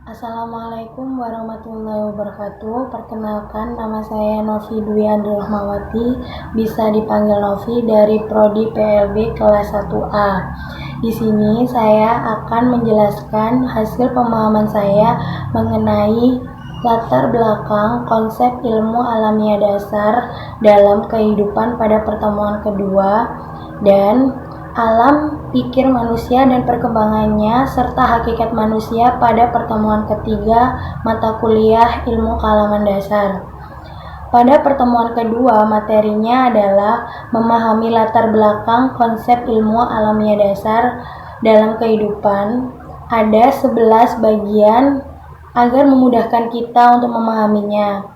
Assalamualaikum warahmatullahi wabarakatuh. Perkenalkan, nama saya Novi Dwi Andri Rahmawati, bisa dipanggil Novi dari Prodi PLB kelas 1A. Di sini saya akan menjelaskan hasil pemahaman saya mengenai latar belakang konsep ilmu alamiah dasar dalam kehidupan pada pertemuan kedua dan alam pikir manusia dan perkembangannya serta hakikat manusia pada pertemuan ketiga mata kuliah ilmu kealaman dasar. Pada pertemuan kedua, materinya adalah memahami latar belakang konsep ilmu alamiah dasar dalam kehidupan. Ada 11 bagian agar memudahkan kita untuk memahaminya.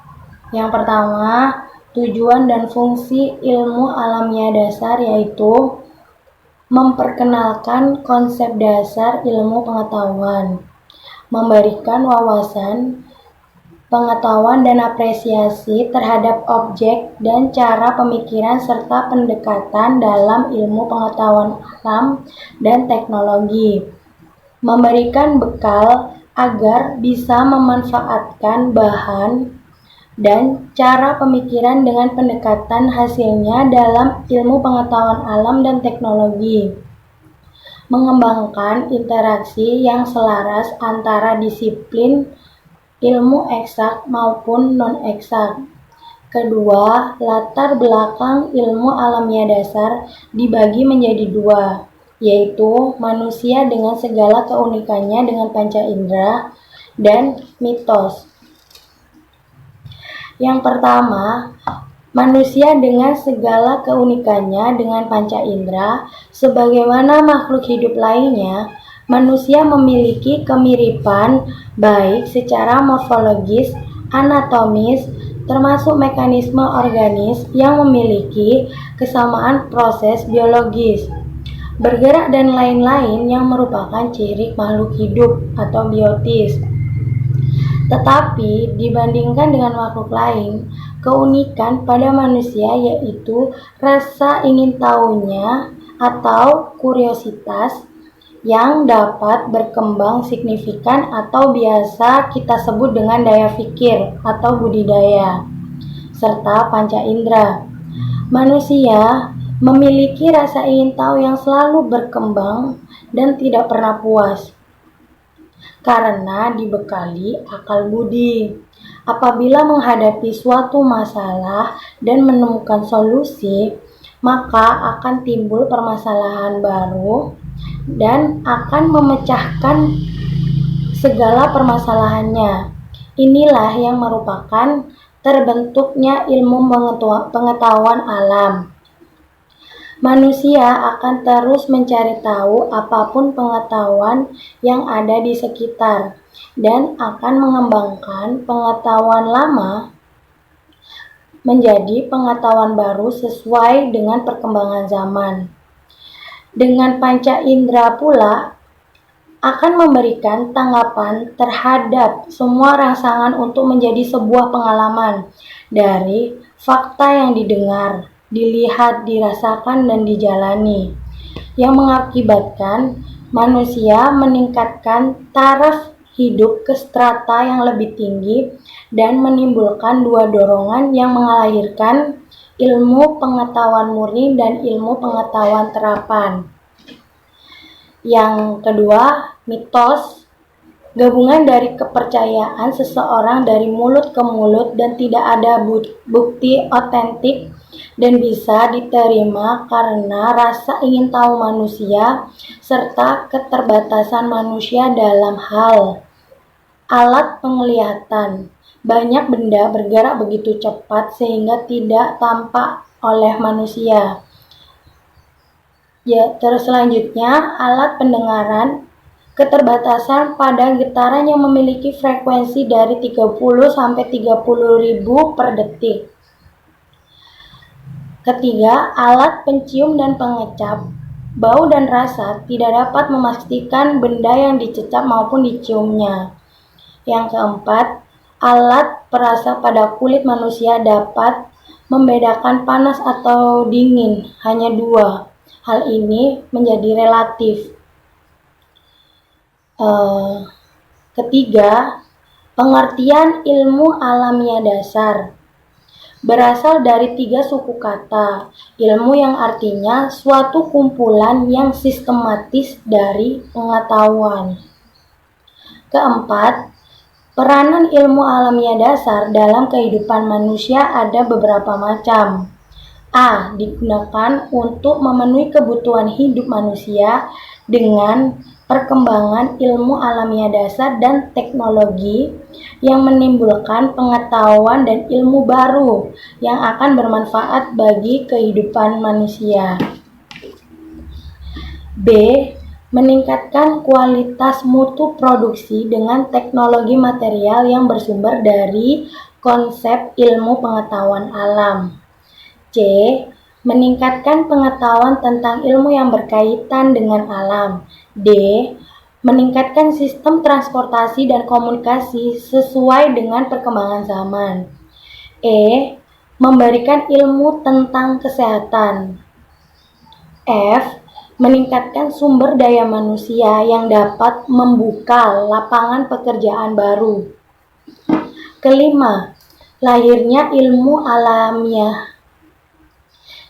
Yang pertama, tujuan dan fungsi ilmu alamiah dasar yaitu memperkenalkan konsep dasar ilmu pengetahuan, memberikan wawasan, pengetahuan dan apresiasi terhadap objek dan cara pemikiran serta pendekatan dalam ilmu pengetahuan alam dan teknologi, memberikan bekal agar bisa memanfaatkan bahan dan cara pemikiran dengan pendekatan hasilnya dalam ilmu pengetahuan alam dan teknologi, mengembangkan interaksi yang selaras antara disiplin ilmu eksak maupun non-eksak. Kedua, latar belakang ilmu alamiah dasar dibagi menjadi dua, yaitu manusia dengan segala keunikannya dengan panca indera dan mitos. Yang pertama, manusia dengan segala keunikannya dengan panca indera, sebagaimana makhluk hidup lainnya, manusia memiliki kemiripan baik secara morfologis, anatomis, termasuk mekanisme organis yang memiliki kesamaan proses biologis, bergerak dan lain-lain yang merupakan ciri makhluk hidup atau biotis. Tetapi dibandingkan dengan makhluk lain, keunikan pada manusia yaitu rasa ingin tahunya atau kuriositas yang dapat berkembang signifikan atau biasa kita sebut dengan daya pikir atau budidaya, serta panca indera. Manusia memiliki rasa ingin tahu yang selalu berkembang dan tidak pernah puas, karena dibekali akal budi. Apabila menghadapi suatu masalah dan menemukan solusi, maka akan timbul permasalahan baru dan akan memecahkan segala permasalahannya. Inilah yang merupakan terbentuknya ilmu pengetahuan alam. Manusia akan terus mencari tahu apapun pengetahuan yang ada di sekitar dan akan mengembangkan pengetahuan lama menjadi pengetahuan baru sesuai dengan perkembangan zaman. Dengan panca indera pula akan memberikan tanggapan terhadap semua rangsangan untuk menjadi sebuah pengalaman dari fakta yang didengar, dilihat, dirasakan, dan dijalani, yang mengakibatkan manusia meningkatkan taraf hidup ke strata yang lebih tinggi dan menimbulkan dua dorongan yang melahirkan ilmu pengetahuan murni dan ilmu pengetahuan terapan. Yang kedua, mitos, gabungan dari kepercayaan seseorang dari mulut ke mulut dan tidak ada bukti otentik dan bisa diterima karena rasa ingin tahu manusia serta keterbatasan manusia dalam hal alat penglihatan. Banyak benda bergerak begitu cepat sehingga tidak tampak oleh manusia. Terus selanjutnya, alat pendengaran, keterbatasan pada getaran yang memiliki frekuensi dari 30 sampai 30 ribu per detik. Ketiga, alat pencium dan pengecap. Bau dan rasa tidak dapat memastikan benda yang dicecap maupun diciumnya. Yang keempat, alat perasa pada kulit manusia dapat membedakan panas atau dingin, hanya dua. Hal ini menjadi relatif. Ketiga, pengertian ilmu alamiah dasar berasal dari 3 suku kata. Ilmu yang artinya suatu kumpulan yang sistematis dari pengetahuan. Keempat, peranan ilmu alamiah dasar dalam kehidupan manusia ada beberapa macam. A. Digunakan untuk memenuhi kebutuhan hidup manusia dengan perkembangan ilmu alamiah dasar dan teknologi yang menimbulkan pengetahuan dan ilmu baru yang akan bermanfaat bagi kehidupan manusia. B. Meningkatkan kualitas mutu produksi dengan teknologi material yang bersumber dari konsep ilmu pengetahuan alam. C. Meningkatkan pengetahuan tentang ilmu yang berkaitan dengan alam. D. Meningkatkan sistem transportasi dan komunikasi sesuai dengan perkembangan zaman. E. Memberikan ilmu tentang kesehatan. F. Meningkatkan sumber daya manusia yang dapat membuka lapangan pekerjaan baru. Kelima, lahirnya ilmu alamiah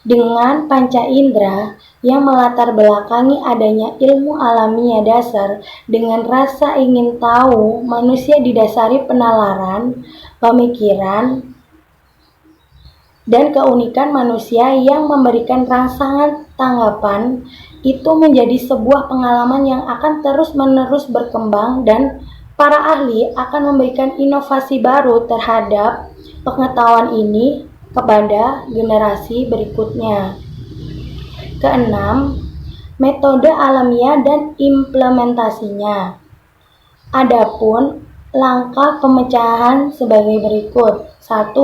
dengan panca indera yang melatar belakangi adanya ilmu alamiah dasar dengan rasa ingin tahu manusia didasari penalaran, pemikiran, dan keunikan manusia yang memberikan rangsangan tanggapan itu menjadi sebuah pengalaman yang akan terus-menerus berkembang dan para ahli akan memberikan inovasi baru terhadap pengetahuan ini kepada generasi berikutnya. Keenam, metode alamiah dan implementasinya. Adapun langkah pemecahan sebagai berikut. 1.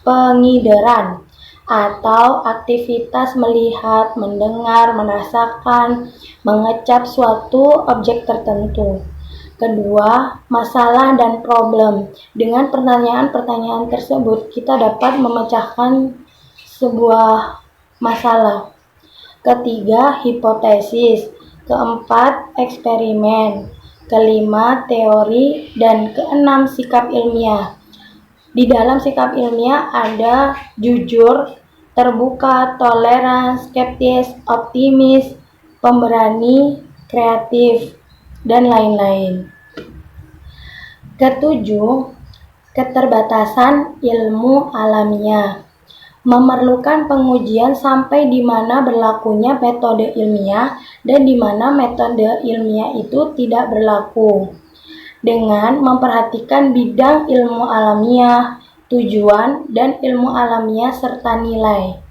Pengideran atau aktivitas melihat, mendengar, merasakan, mengecap suatu objek tertentu. Kedua, masalah dan problem. Dengan pertanyaan-pertanyaan tersebut, kita dapat memecahkan sebuah masalah. Ketiga, hipotesis. Keempat, eksperimen. Kelima, teori. Dan keenam, sikap ilmiah. Di dalam sikap ilmiah ada jujur, terbuka, toleran, skeptis, optimis, pemberani, kreatif, dan lain-lain. Ketujuh, keterbatasan ilmu alamiah. Memerlukan pengujian sampai di mana berlakunya metode ilmiah dan di mana metode ilmiah itu tidak berlaku. Dengan memperhatikan bidang ilmu alamiah, tujuan, dan ilmu alamiah serta nilai.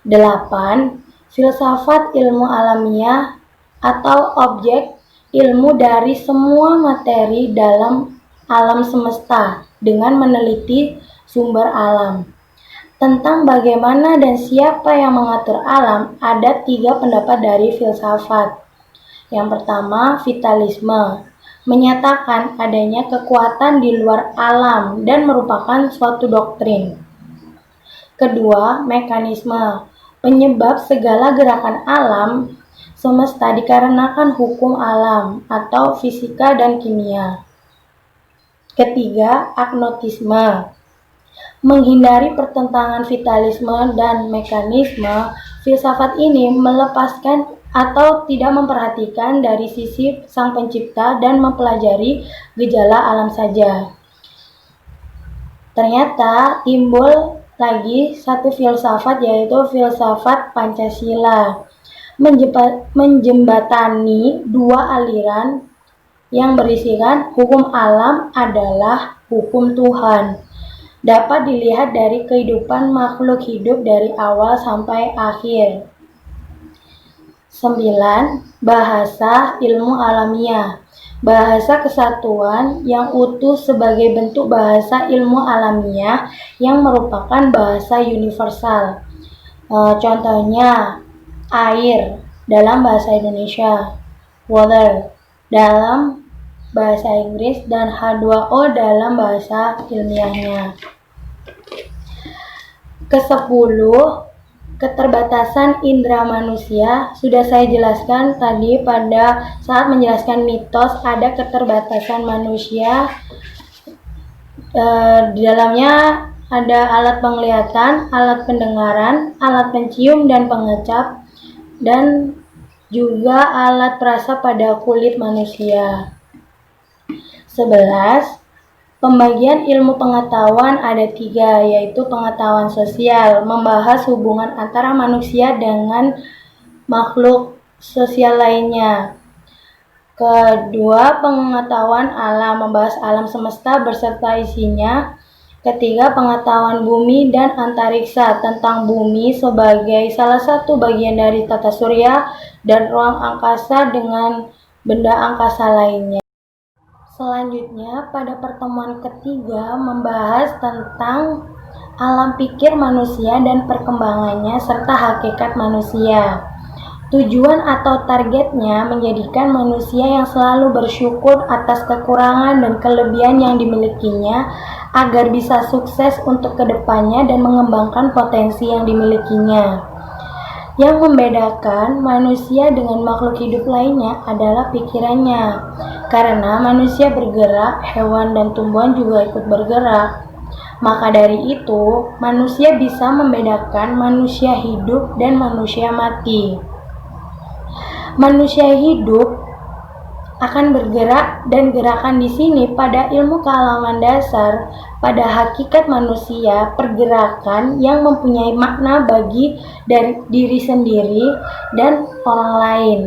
8. Filsafat ilmu alamiah atau objek ilmu dari semua materi dalam alam semesta dengan meneliti sumber alam. Tentang bagaimana dan siapa yang mengatur alam, ada 3 pendapat dari filsafat. Yang pertama, vitalisme, menyatakan adanya kekuatan di luar alam dan merupakan suatu doktrin. Kedua, mekanisme, penyebab segala gerakan alam semesta dikarenakan hukum alam atau fisika dan kimia. Ketiga, agnotisme, menghindari pertentangan vitalisme dan mekanisme. Filsafat ini melepaskan atau tidak memperhatikan dari sisi sang pencipta dan mempelajari gejala alam saja. Ternyata timbul lagi satu filsafat, yaitu filsafat Pancasila, menjembatani 2 aliran yang berisikan hukum alam adalah hukum Tuhan. Dapat dilihat dari kehidupan makhluk hidup dari awal sampai akhir. 9. Bahasa ilmu alamiah. Bahasa kesatuan yang utuh sebagai bentuk bahasa ilmu alamiah yang merupakan bahasa universal. Contohnya, air dalam bahasa Indonesia, water dalam bahasa Inggris, dan H2O dalam bahasa ilmiahnya. Ke-10, Keterbatasan indera manusia sudah saya jelaskan tadi pada saat menjelaskan mitos ada keterbatasan manusia. Di dalamnya ada alat penglihatan, alat pendengaran, alat pencium dan pengecap, dan juga alat perasa pada kulit manusia. 11. Pembagian ilmu pengetahuan ada 3, yaitu pengetahuan sosial, membahas hubungan antara manusia dengan makhluk sosial lainnya. Kedua, pengetahuan alam, membahas alam semesta beserta isinya. Ketiga, pengetahuan bumi dan antariksa, tentang bumi sebagai salah satu bagian dari tata surya dan ruang angkasa dengan benda angkasa lainnya. Selanjutnya, pada pertemuan ketiga membahas tentang alam pikir manusia dan perkembangannya serta hakikat manusia. Tujuan atau targetnya menjadikan manusia yang selalu bersyukur atas kekurangan dan kelebihan yang dimilikinya agar bisa sukses untuk kedepannya dan mengembangkan potensi yang dimilikinya. Yang membedakan manusia dengan makhluk hidup lainnya adalah pikirannya. Karena manusia bergerak, hewan dan tumbuhan juga ikut bergerak. Maka dari itu, manusia bisa membedakan manusia hidup dan manusia mati. Manusia hidup akan bergerak, dan gerakan di sini pada ilmu kealaman dasar, pada hakikat manusia, pergerakan yang mempunyai makna bagi diri sendiri dan orang lain.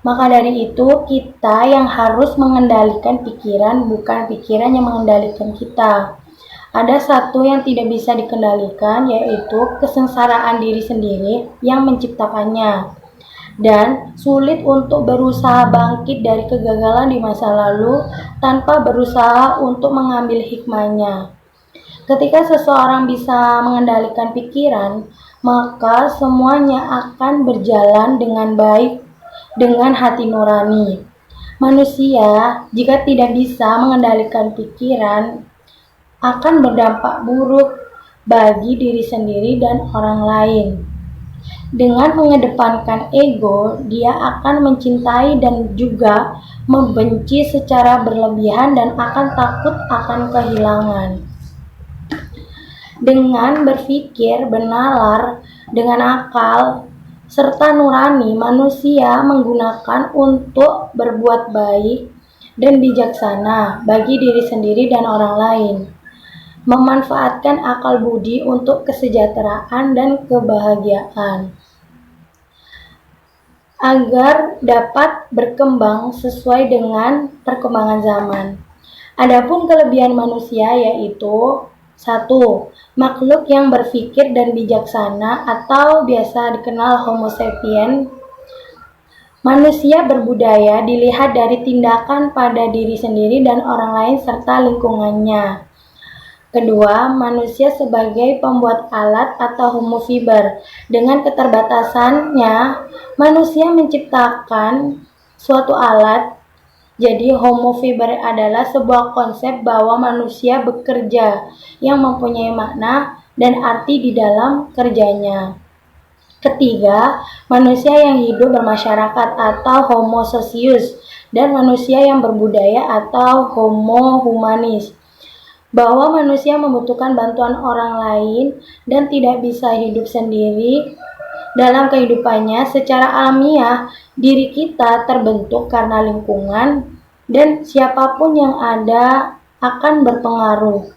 Maka dari itu, kita yang harus mengendalikan pikiran, bukan pikiran yang mengendalikan kita. Ada satu yang tidak bisa dikendalikan, yaitu kesengsaraan diri sendiri yang menciptakannya. Dan sulit untuk berusaha bangkit dari kegagalan di masa lalu tanpa berusaha untuk mengambil hikmahnya. Ketika seseorang bisa mengendalikan pikiran, maka semuanya akan berjalan dengan baik dengan hati nurani. Manusia, jika tidak bisa mengendalikan pikiran, akan berdampak buruk bagi diri sendiri dan orang lain. Dengan mengedepankan ego, dia akan mencintai dan juga membenci secara berlebihan dan akan takut akan kehilangan. Dengan berpikir, bernalar, dengan akal, serta nurani, manusia menggunakan untuk berbuat baik dan bijaksana bagi diri sendiri dan orang lain. Memanfaatkan akal budi untuk kesejahteraan dan kebahagiaan agar dapat berkembang sesuai dengan perkembangan zaman. Adapun kelebihan manusia yaitu 1. Makhluk yang berpikir dan bijaksana atau biasa dikenal Homo sapien. Manusia berbudaya dilihat dari tindakan pada diri sendiri dan orang lain serta lingkungannya. Kedua, manusia sebagai pembuat alat atau homo fiber. Dengan keterbatasannya, manusia menciptakan suatu alat. Jadi, homo fiber adalah sebuah konsep bahwa manusia bekerja yang mempunyai makna dan arti di dalam kerjanya. Ketiga, manusia yang hidup bermasyarakat atau homo socius dan manusia yang berbudaya atau homo humanis. Bahwa manusia membutuhkan bantuan orang lain dan tidak bisa hidup sendiri dalam kehidupannya. Secara alamiah, diri kita terbentuk karena lingkungan dan siapapun yang ada akan berpengaruh.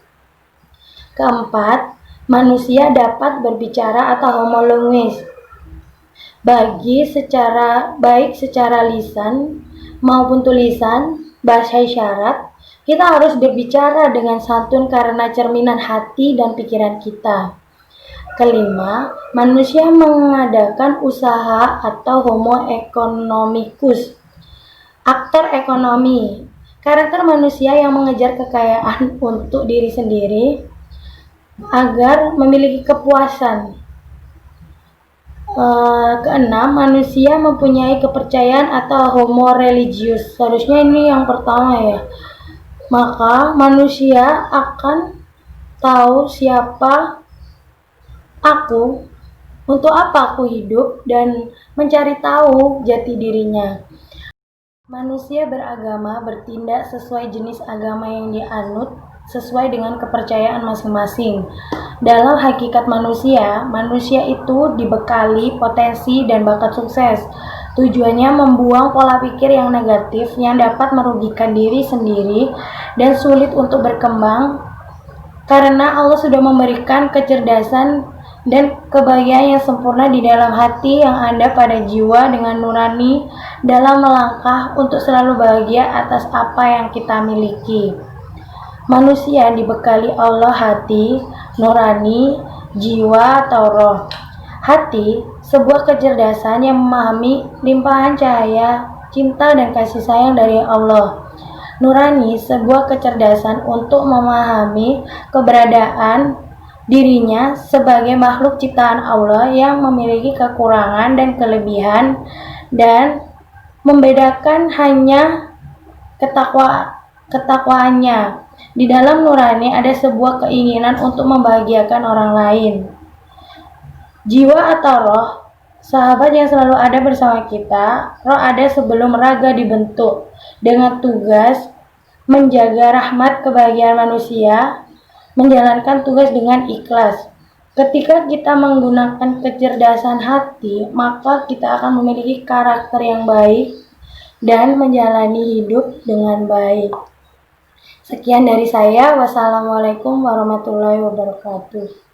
Keempat, manusia dapat berbicara atau homo linguis. Baik secara lisan maupun tulisan, bahasa isyarat, kita harus berbicara dengan santun karena cerminan hati dan pikiran kita. Kelima, manusia mengadakan usaha atau homo economicus. Aktor ekonomi, karakter manusia yang mengejar kekayaan untuk diri sendiri agar memiliki kepuasan. Keenam, manusia mempunyai kepercayaan atau homo religius. Seharusnya ini yang pertama ya. Maka manusia akan tahu siapa aku Untuk apa aku hidup dan mencari tahu jati dirinya. Manusia beragama bertindak sesuai jenis agama yang dianut sesuai dengan kepercayaan masing-masing. Dalam hakikat manusia, manusia itu dibekali potensi dan bakat sukses. Tujuannya membuang pola pikir yang negatif yang dapat merugikan diri sendiri dan sulit untuk berkembang karena Allah sudah memberikan kecerdasan dan kebahagiaan yang sempurna di dalam hati yang ada pada jiwa dengan nurani dalam melangkah untuk selalu bahagia atas apa yang kita miliki. Manusia dibekali Allah hati, nurani, jiwa atau roh. Hati, sebuah kecerdasan yang memahami limpahan cahaya, cinta dan kasih sayang dari Allah. Nurani, sebuah kecerdasan untuk memahami keberadaan dirinya sebagai makhluk ciptaan Allah yang memiliki kekurangan dan kelebihan dan membedakan hanya ketakwaannya. Di dalam nurani ada sebuah keinginan untuk membahagiakan orang lain. Jiwa atau roh, sahabat yang selalu ada bersama kita. Roh ada sebelum raga dibentuk, dengan tugas menjaga rahmat kebahagiaan manusia, menjalankan tugas dengan ikhlas. Ketika kita menggunakan kecerdasan hati, maka kita akan memiliki karakter yang baik dan menjalani hidup dengan baik. Sekian dari saya. Wassalamualaikum warahmatullahi wabarakatuh.